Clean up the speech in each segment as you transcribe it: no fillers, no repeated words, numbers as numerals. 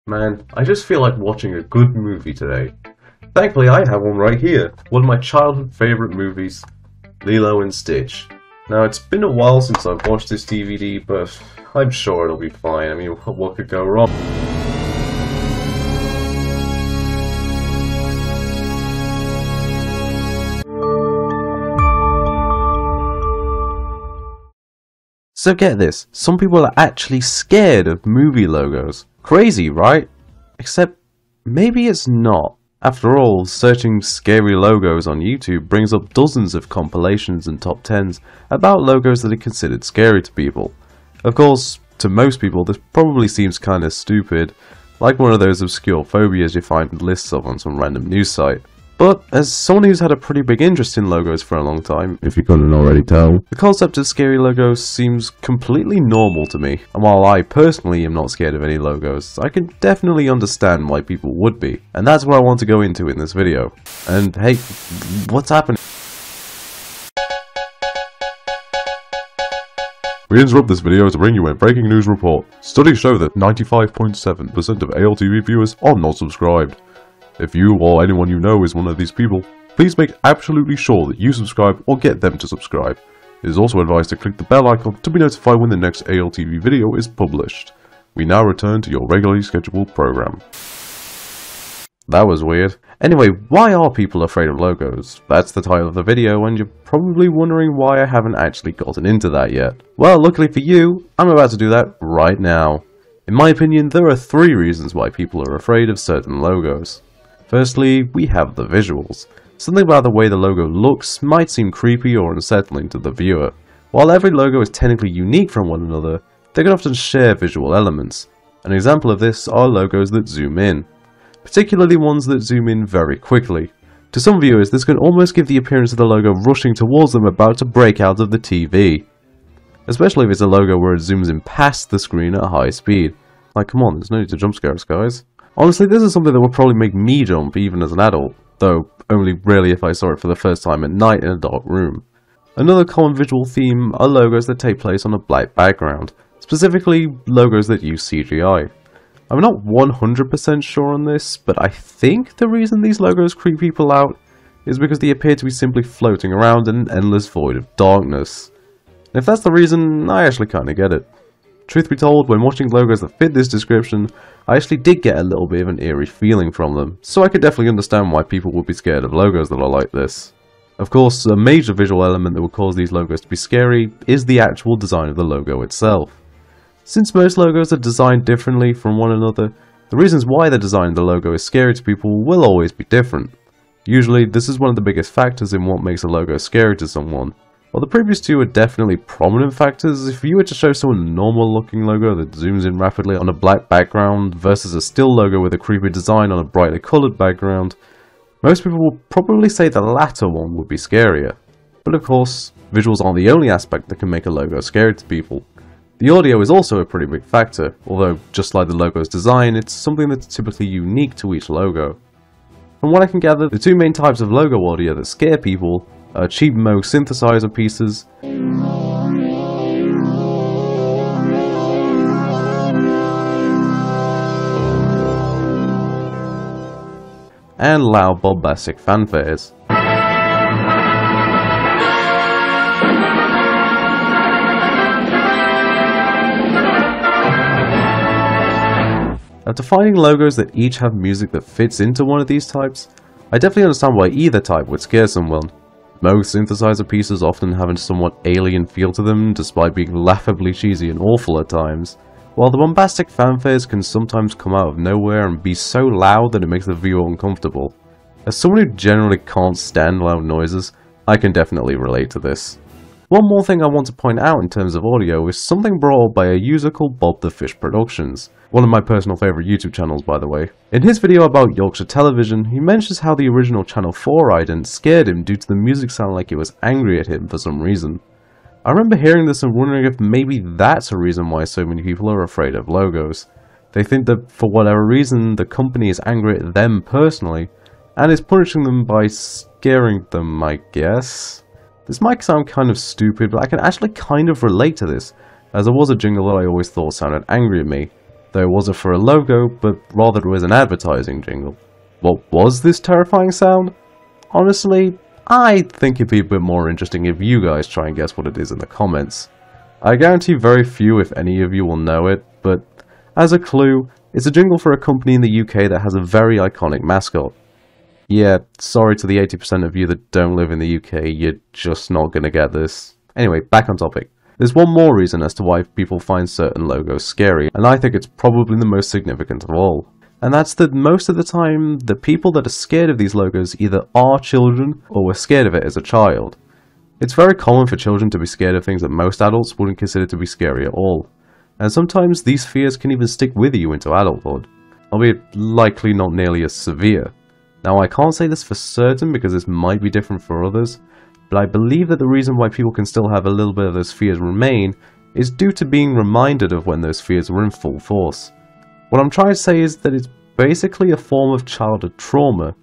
Man, I just feel like watching a good movie today. Thankfully, I have one right here. One of my childhood favorite movies, Lilo and Stitch. Now, it's been a while since I've watched this DVD, but I'm sure it'll be fine. I mean, what could go wrong? So get this, some people are actually scared of movie logos. Crazy, right? Except, maybe it's not. After all, searching scary logos on YouTube brings up dozens of compilations and top 10s about logos that are considered scary to people. Of course, to most people this probably seems kinda stupid, like one of those obscure phobias you find lists of on some random news site. But, as someone who's had a pretty big interest in logos for a long time, if you couldn't already tell, the concept of scary logos seems completely normal to me. And while I personally am not scared of any logos, I can definitely understand why people would be. And that's what I want to go into in this video. And hey, what's happening? We interrupt this video to bring you a breaking news report. Studies show that 95.7% of ALTV viewers are not subscribed. If you or anyone you know is one of these people, please make absolutely sure that you subscribe or get them to subscribe. It is also advised to click the bell icon to be notified when the next ALTV video is published. We now return to your regularly scheduled program. That was weird. Anyway, why are people afraid of logos? That's the title of the video, and you're probably wondering why I haven't actually gotten into that yet. Well, luckily for you, I'm about to do that right now. In my opinion, there are 3 reasons why people are afraid of certain logos. Firstly, we have the visuals. Something about the way the logo looks might seem creepy or unsettling to the viewer. While every logo is technically unique from one another, they can often share visual elements. An example of this are logos that zoom in, particularly ones that zoom in very quickly. To some viewers, this can almost give the appearance of the logo rushing towards them about to break out of the TV. Especially if it's a logo where it zooms in past the screen at high speed. Like, come on, there's no need to jump scare us, guys. Honestly, this is something that would probably make me jump even as an adult, though only rarely if I saw it for the first time at night in a dark room. Another common visual theme are logos that take place on a black background, specifically logos that use CGI. I'm not 100% sure on this, but I think the reason these logos creep people out is because they appear to be simply floating around in an endless void of darkness. And if that's the reason, I actually kinda get it. Truth be told, when watching logos that fit this description, I actually did get a little bit of an eerie feeling from them, so I could definitely understand why people would be scared of logos that are like this. Of course, a major visual element that would cause these logos to be scary is the actual design of the logo itself. Since most logos are designed differently from one another, the reasons why the design of the logo is scary to people will always be different. Usually, this is one of the biggest factors in what makes a logo scary to someone. While the previous 2 are definitely prominent factors, if you were to show someone a normal looking logo that zooms in rapidly on a black background versus a still logo with a creepy design on a brightly coloured background, most people will probably say the latter one would be scarier. But of course, visuals aren't the only aspect that can make a logo scary to people. The audio is also a pretty big factor, although just like the logo's design, it's something that's typically unique to each logo. From what I can gather, the 2 main types of logo audio that scare people are cheap Moog synthesizer pieces and loud bombastic fanfares. Now, defining logos that each have music that fits into one of these types, I definitely understand why either type would scare someone. Moog synthesizer pieces often have a somewhat alien feel to them, despite being laughably cheesy and awful at times, while the bombastic fanfares can sometimes come out of nowhere and be so loud that it makes the viewer uncomfortable. As someone who generally can't stand loud noises, I can definitely relate to this. One more thing I want to point out in terms of audio is something brought up by a user called Bob the Fish Productions, one of my personal favourite YouTube channels by the way. In his video about Yorkshire Television, he mentions how the original Channel 4 ident scared him due to the music sounding like it was angry at him for some reason. I remember hearing this and wondering if maybe that's a reason why so many people are afraid of logos. They think that for whatever reason the company is angry at them personally, and is punishing them by scaring them, I guess. This might sound kind of stupid, but I can actually kind of relate to this, as there was a jingle that I always thought sounded angry at me. though it wasn't for a logo, but rather it was an advertising jingle. What was this terrifying sound? Honestly, I think it'd be a bit more interesting if you guys try and guess what it is in the comments. I guarantee very few, if any of you, will know it, but as a clue, it's a jingle for a company in the UK that has a very iconic mascot. Yeah, sorry to the 80% of you that don't live in the UK, you're just not gonna get this. Anyway, back on topic. There's one more reason as to why people find certain logos scary, and I think it's probably the most significant of all. And that's that most of the time, the people that are scared of these logos either are children or were scared of it as a child. It's very common for children to be scared of things that most adults wouldn't consider to be scary at all. And sometimes these fears can even stick with you into adulthood, albeit likely not nearly as severe. Now I can't say this for certain because this might be different for others, but I believe that the reason why people can still have a little bit of those fears remain is due to being reminded of when those fears were in full force. What I'm trying to say is that it's basically a form of childhood trauma,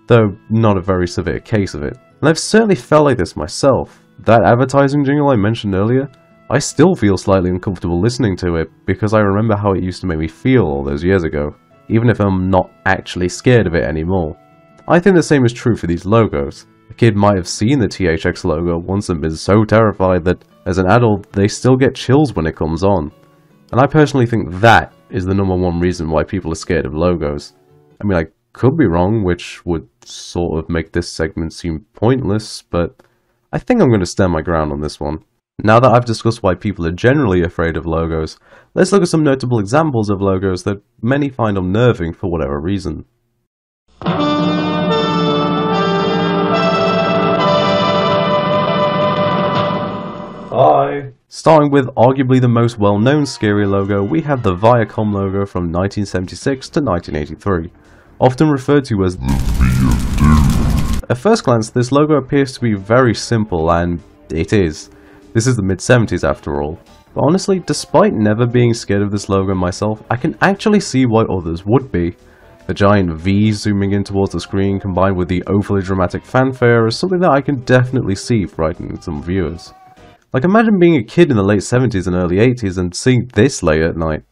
though not a very severe case of it. And I've certainly felt like this myself. That advertising jingle I mentioned earlier, I still feel slightly uncomfortable listening to it because I remember how it used to make me feel all those years ago, even if I'm not actually scared of it anymore. I think the same is true for these logos. A kid might have seen the THX logo once and been so terrified that, as an adult, they still get chills when it comes on. And I personally think that is the #1 reason why people are scared of logos. I mean, I could be wrong, which would sort of make this segment seem pointless, but I think I'm going to stand my ground on this one. Now that I've discussed why people are generally afraid of logos, let's look at some notable examples of logos that many find unnerving for whatever reason. Hi! Starting with arguably the most well-known scary logo, we have the Viacom logo from 1976 to 1983, often referred to as the V of Doom. At first glance, this logo appears to be very simple, and it is. This is the mid-70s after all. But honestly, despite never being scared of this logo myself, I can actually see why others would be. The giant V zooming in towards the screen combined with the overly dramatic fanfare is something that I can definitely see frightening some viewers. Like, imagine being a kid in the late 70s and early 80s and seeing this late at night.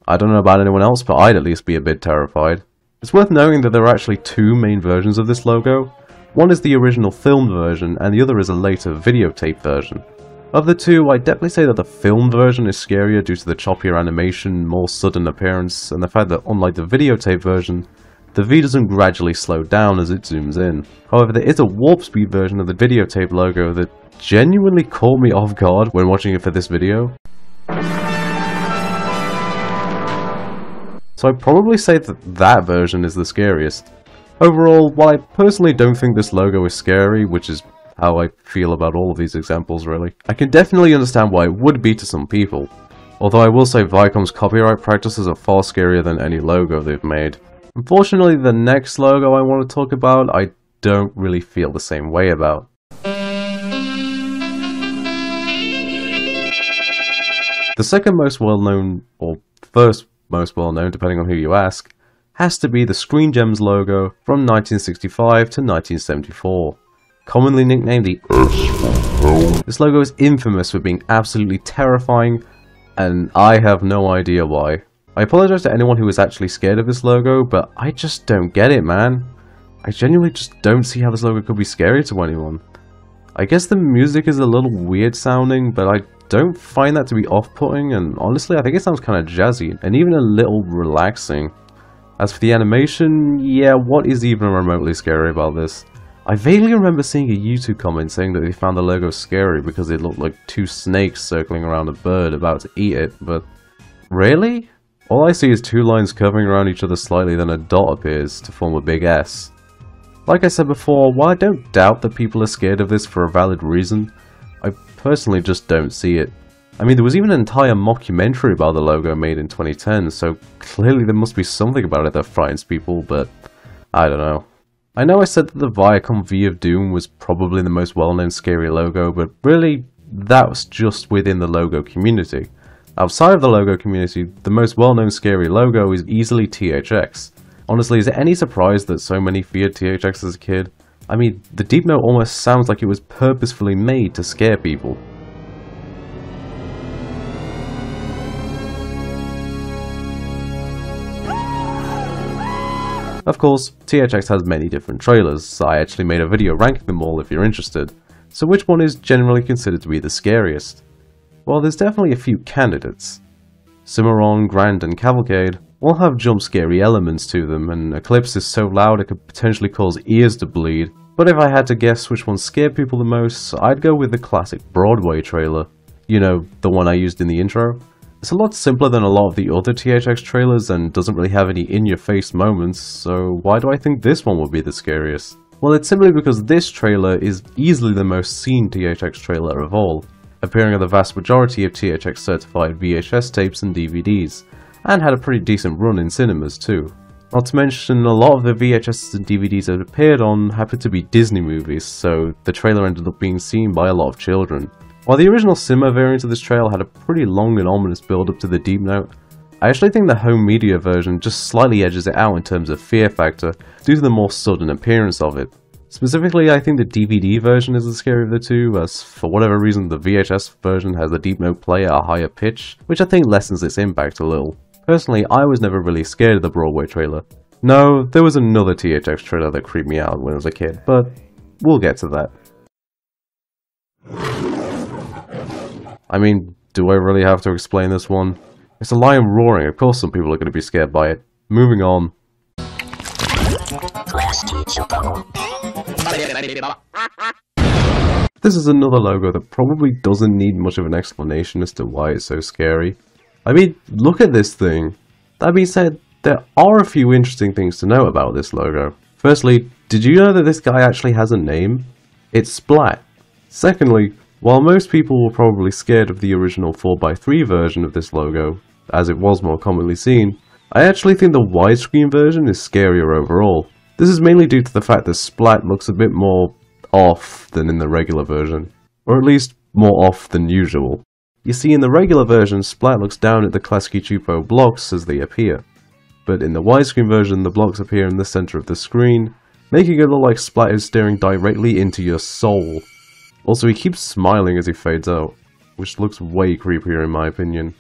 I don't know about anyone else, but I'd at least be a bit terrified. It's worth knowing that there are actually two main versions of this logo. One is the original filmed version, and the other is a later videotape version. Of the two, I'd definitely say that the filmed version is scarier due to the choppier animation, more sudden appearance, and the fact that unlike the videotape version, the V doesn't gradually slow down as it zooms in. However, there is a warp speed version of the videotape logo that genuinely caught me off guard when watching it for this video. So I'd probably say that that version is the scariest. Overall, while I personally don't think this logo is scary, which is how I feel about all of these examples really, I can definitely understand why it would be to some people. Although I will say Viacom's copyright practices are far scarier than any logo they've made. Unfortunately, the next logo I want to talk about, I don't really feel the same way about. The second most well-known, or first most well-known, depending on who you ask, has to be the Screen Gems logo from 1965 to 1974. Commonly nicknamed the S. This logo is infamous for being absolutely terrifying, and I have no idea why. I apologize to anyone who was actually scared of this logo, but I just don't get it, man. I genuinely just don't see how this logo could be scary to anyone. I guess the music is a little weird sounding, but I don't find that to be off-putting, and honestly I think it sounds kind of jazzy, and even a little relaxing. As for the animation, yeah, what is even remotely scary about this? I vaguely remember seeing a YouTube comment saying that they found the logo scary because it looked like two snakes circling around a bird about to eat it, but really? All I see is two lines curving around each other slightly, then a dot appears to form a big S. Like I said before, while I don't doubt that people are scared of this for a valid reason, I personally just don't see it. I mean, there was even an entire mockumentary about the logo made in 2010, so clearly there must be something about it that frightens people, but I don't know. I know I said that the Viacom V of Doom was probably the most well-known scary logo, but really, that was just within the logo community. Outside of the logo community, the most well-known scary logo is easily THX. Honestly, is it any surprise that so many feared THX as a kid? I mean, the Deep Note almost sounds like it was purposefully made to scare people. Of course, THX has many different trailers, so I actually made a video ranking them all if you're interested. So which one is generally considered to be the scariest? Well, there's definitely a few candidates. Cimarron, Grand, and Cavalcade all have jump-scary elements to them, and Eclipse is so loud it could potentially cause ears to bleed. But if I had to guess which one scared people the most, I'd go with the classic Broadway trailer. You know, the one I used in the intro? It's a lot simpler than a lot of the other THX trailers and doesn't really have any in-your-face moments, so why do I think this one would be the scariest? Well, it's simply because this trailer is easily the most seen THX trailer of all, appearing on the vast majority of THX certified VHS tapes and DVDs, and had a pretty decent run in cinemas too. Not to mention, a lot of the VHS and DVDs it appeared on happened to be Disney movies, so the trailer ended up being seen by a lot of children. While the original cinema variant of this trailer had a pretty long and ominous build up to the Deep Note, I actually think the home media version just slightly edges it out in terms of fear factor due to the more sudden appearance of it. Specifically, I think the DVD version is the scarier of the two, as for whatever reason the VHS version has the Deep Note play at a higher pitch, which I think lessens its impact a little. Personally, I was never really scared of the Broadway trailer. No, there was another THX trailer that creeped me out when I was a kid, but we'll get to that. I mean, do I really have to explain this one? It's a lion roaring, of course some people are going to be scared by it. Moving on. This is another logo that probably doesn't need much of an explanation as to why it's so scary. I mean, look at this thing. That being said, there are a few interesting things to know about this logo. Firstly, did you know that this guy actually has a name? It's Splat. Secondly, while most people were probably scared of the original 4x3 version of this logo, as it was more commonly seen, I actually think the widescreen version is scarier overall. This is mainly due to the fact that Splat looks a bit more off than in the regular version, or at least more off than usual. You see, in the regular version, Splat looks down at the Klasky Csupo blocks as they appear, but in the widescreen version the blocks appear in the center of the screen, making it look like Splat is staring directly into your soul. Also, he keeps smiling as he fades out, which looks way creepier in my opinion.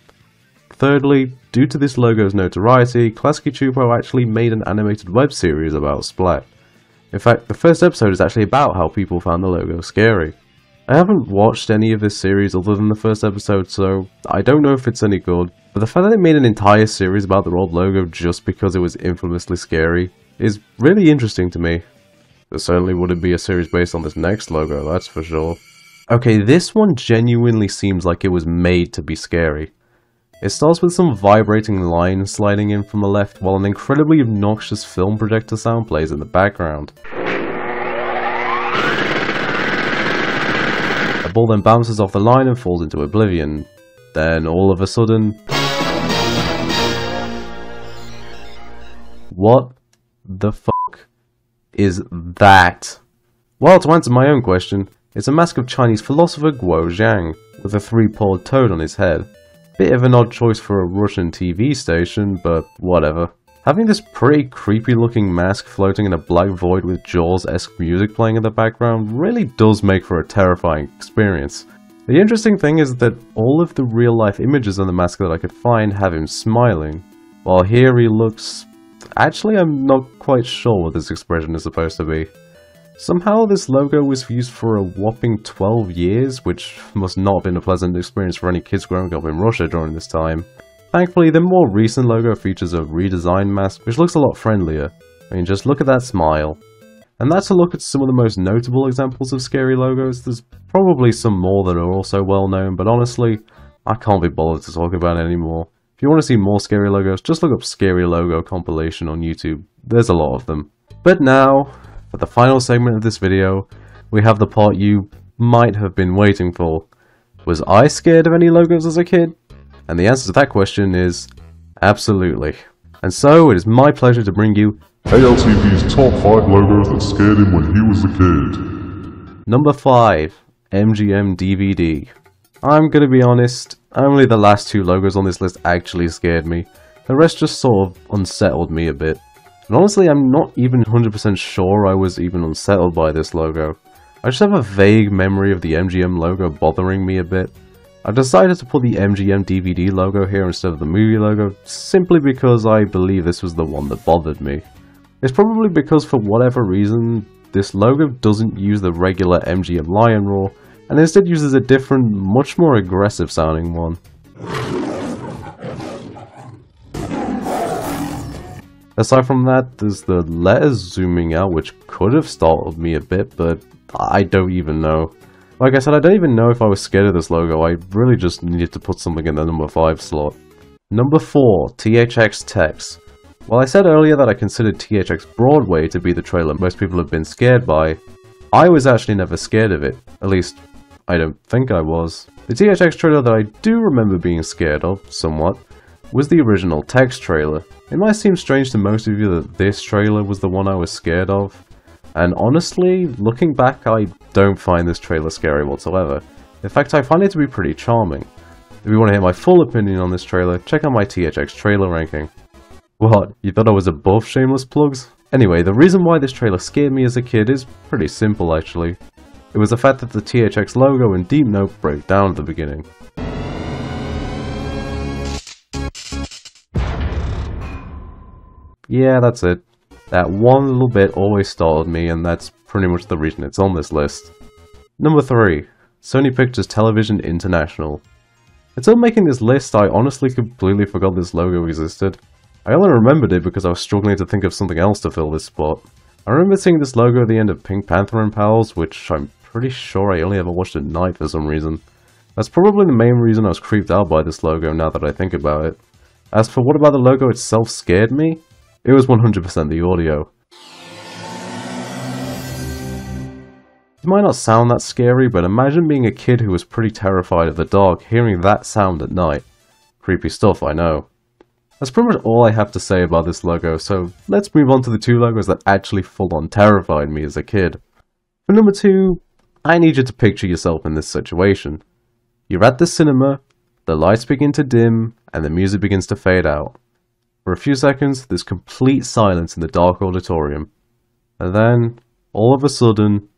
Thirdly, due to this logo's notoriety, Klasky Csupo actually made an animated web series about Splat. In fact, the first episode is actually about how people found the logo scary. I haven't watched any of this series other than the first episode, so I don't know if it's any good, but the fact that they made an entire series about the old logo just because it was infamously scary is really interesting to me. There certainly wouldn't be a series based on this next logo, that's for sure. Okay, this one genuinely seems like it was made to be scary. It starts with some vibrating lines sliding in from the left while an incredibly obnoxious film projector sound plays in the background. The ball then bounces off the line and falls into oblivion. Then all of a sudden... What the fuck is that? Well, to answer my own question, it's a mask of Chinese philosopher Guo Zhang, with a three-pawed toad on his head. Bit of an odd choice for a Russian TV station, but whatever. Having this pretty creepy looking mask floating in a black void with Jaws-esque music playing in the background really does make for a terrifying experience. The interesting thing is that all of the real life images on the mask that I could find have him smiling, while here he looks... Actually, I'm not quite sure what this expression is supposed to be. Somehow this logo was used for a whopping 12 years, which must not have been a pleasant experience for any kids growing up in Russia during this time. Thankfully, the more recent logo features a redesigned mask, which looks a lot friendlier. I mean, just look at that smile. And that's a look at some of the most notable examples of scary logos. There's probably some more that are also well known, but honestly, I can't be bothered to talk about it anymore. If you want to see more scary logos, just look up Scary Logo Compilation on YouTube. There's a lot of them. But now, for the final segment of this video, we have the part you might have been waiting for. Was I scared of any logos as a kid? And the answer to that question is absolutely. And so, it is my pleasure to bring you ALTV's top 5 logos that scared him when he was a kid. Number 5, MGM DVD. I'm gonna be honest, only the last 2 logos on this list actually scared me. The rest just sort of unsettled me a bit. And honestly, I'm not even 100% sure I was even unsettled by this logo. I just have a vague memory of the MGM logo bothering me a bit. I decided to put the MGM DVD logo here instead of the movie logo, simply because I believe this was the one that bothered me. It's probably because for whatever reason, this logo doesn't use the regular MGM lion roar, and instead uses a different, much more aggressive sounding one. Aside from that, there's the letters zooming out, which could have startled me a bit, but I don't even know. Like I said, I don't even know if I was scared of this logo. I really just needed to put something in the number 5 slot. Number 4, THX Tex. While I said earlier that I considered THX Broadway to be the trailer most people have been scared by, I was actually never scared of it. At least, I don't think I was. The THX trailer that I do remember being scared of, somewhat, was the original Tex trailer. It might seem strange to most of you that this trailer was the one I was scared of. And honestly, looking back, I don't find this trailer scary whatsoever. In fact, I find it to be pretty charming. If you want to hear my full opinion on this trailer, check out my THX trailer ranking. What, you thought I was above shameless plugs? Anyway, the reason why this trailer scared me as a kid is pretty simple actually. It was the fact that the THX logo and Deep Note break down at the beginning. Yeah, that's it. That one little bit always startled me, and that's pretty much the reason it's on this list. Number 3. Sony Pictures Television International. Until making this list, I honestly completely forgot this logo existed. I only remembered it because I was struggling to think of something else to fill this spot. I remember seeing this logo at the end of Pink Panther and Pals, which I'm pretty sure I only ever watched at night for some reason. That's probably the main reason I was creeped out by this logo now that I think about it. As for what about the logo itself scared me? It was 100% the audio. It might not sound that scary, but imagine being a kid who was pretty terrified of the dark, hearing that sound at night. Creepy stuff, I know. That's pretty much all I have to say about this logo, so let's move on to the 2 logos that actually full-on terrified me as a kid. For number 2, I need you to picture yourself in this situation. You're at the cinema, the lights begin to dim, and the music begins to fade out. For a few seconds, there's complete silence in the dark auditorium. And then, all of a sudden...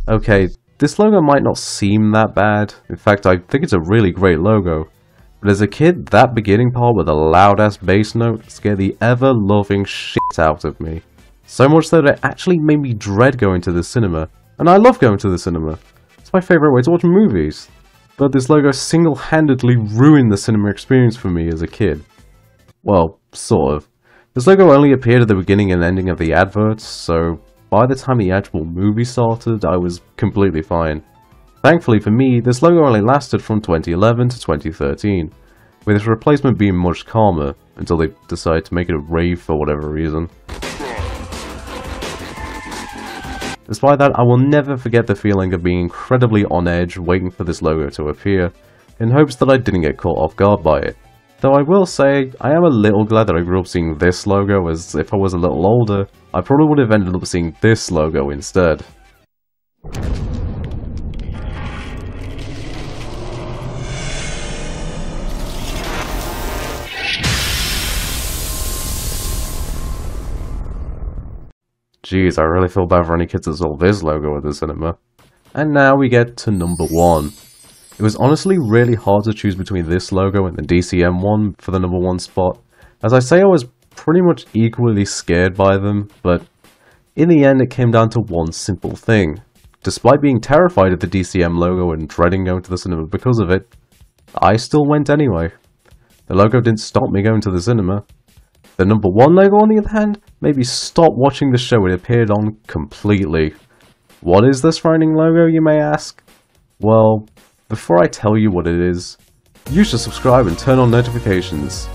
Okay, this logo might not seem that bad. In fact, I think it's a really great logo. But as a kid, that beginning part with a loud-ass bass note scared the ever-loving shit out of me. So much that it actually made me dread going to the cinema. And I love going to the cinema. It's my favourite way to watch movies. But this logo single-handedly ruined the cinema experience for me as a kid. Well, sort of. This logo only appeared at the beginning and ending of the adverts, so by the time the actual movie started, I was completely fine. Thankfully for me, this logo only lasted from 2011 to 2013, with its replacement being much calmer, until they decided to make it a rave for whatever reason. Despite that, I will never forget the feeling of being incredibly on edge waiting for this logo to appear, in hopes that I didn't get caught off guard by it. Though I will say, I am a little glad that I grew up seeing this logo, as if I was a little older, I probably would have ended up seeing this logo instead. Jeez, I really feel bad for any kids that saw this logo at the cinema. And now we get to number 1. It was honestly really hard to choose between this logo and the DCM one for the number 1 spot. As I say, I was pretty much equally scared by them, but in the end it came down to one simple thing. Despite being terrified of the DCM logo and dreading going to the cinema because of it, I still went anyway. The logo didn't stop me going to the cinema. The number 1 logo, on the other hand, made me stop watching the show it appeared on completely. What is this frightening logo, you may ask? Well, before I tell you what it is, you should subscribe and turn on notifications.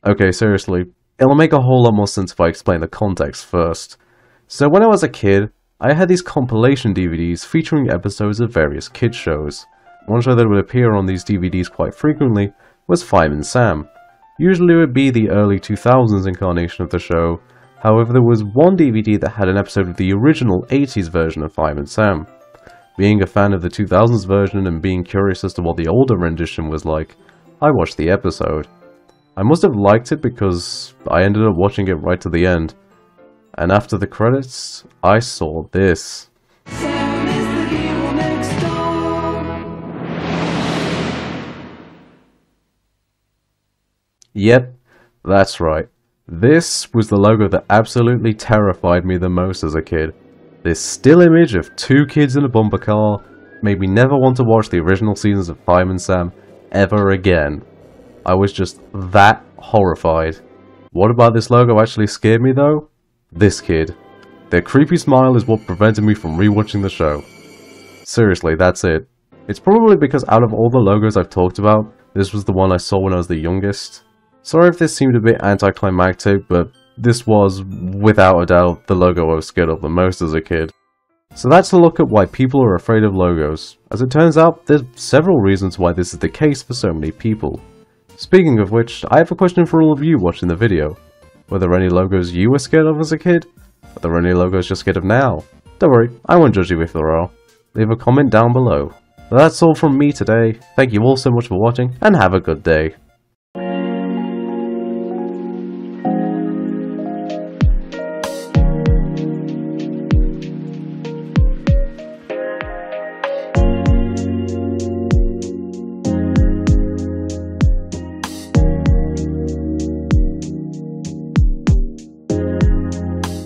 Okay, seriously, it'll make a whole lot more sense if I explain the context first. So when I was a kid, I had these compilation DVDs featuring episodes of various kids shows. One show that would appear on these DVDs quite frequently was Fireman Sam. Usually it would be the early 2000s incarnation of the show, However, there was one DVD that had an episode of the original 80s version of Fireman Sam. Being a fan of the 2000s version and being curious as to what the older rendition was like, I watched the episode. I must have liked it because I ended up watching it right to the end. And after the credits, I saw this. Sam is the hero next door. Yep, that's right. This was the logo that absolutely terrified me the most as a kid. This still image of two kids in a bumper car made me never want to watch the original seasons of Fireman Sam ever again. I was just that horrified. What about this logo actually scared me though? This kid. Their creepy smile is what prevented me from rewatching the show. Seriously, that's it. It's probably because out of all the logos I've talked about, this was the one I saw when I was the youngest. Sorry if this seemed a bit anticlimactic, but this was, without a doubt, the logo I was scared of the most as a kid. So that's a look at why people are afraid of logos. As it turns out, there's several reasons why this is the case for so many people. Speaking of which, I have a question for all of you watching the video. Were there any logos you were scared of as a kid? Are there any logos you're scared of now? Don't worry, I won't judge you if there are. Leave a comment down below. That's all from me today. Thank you all so much for watching, and have a good day.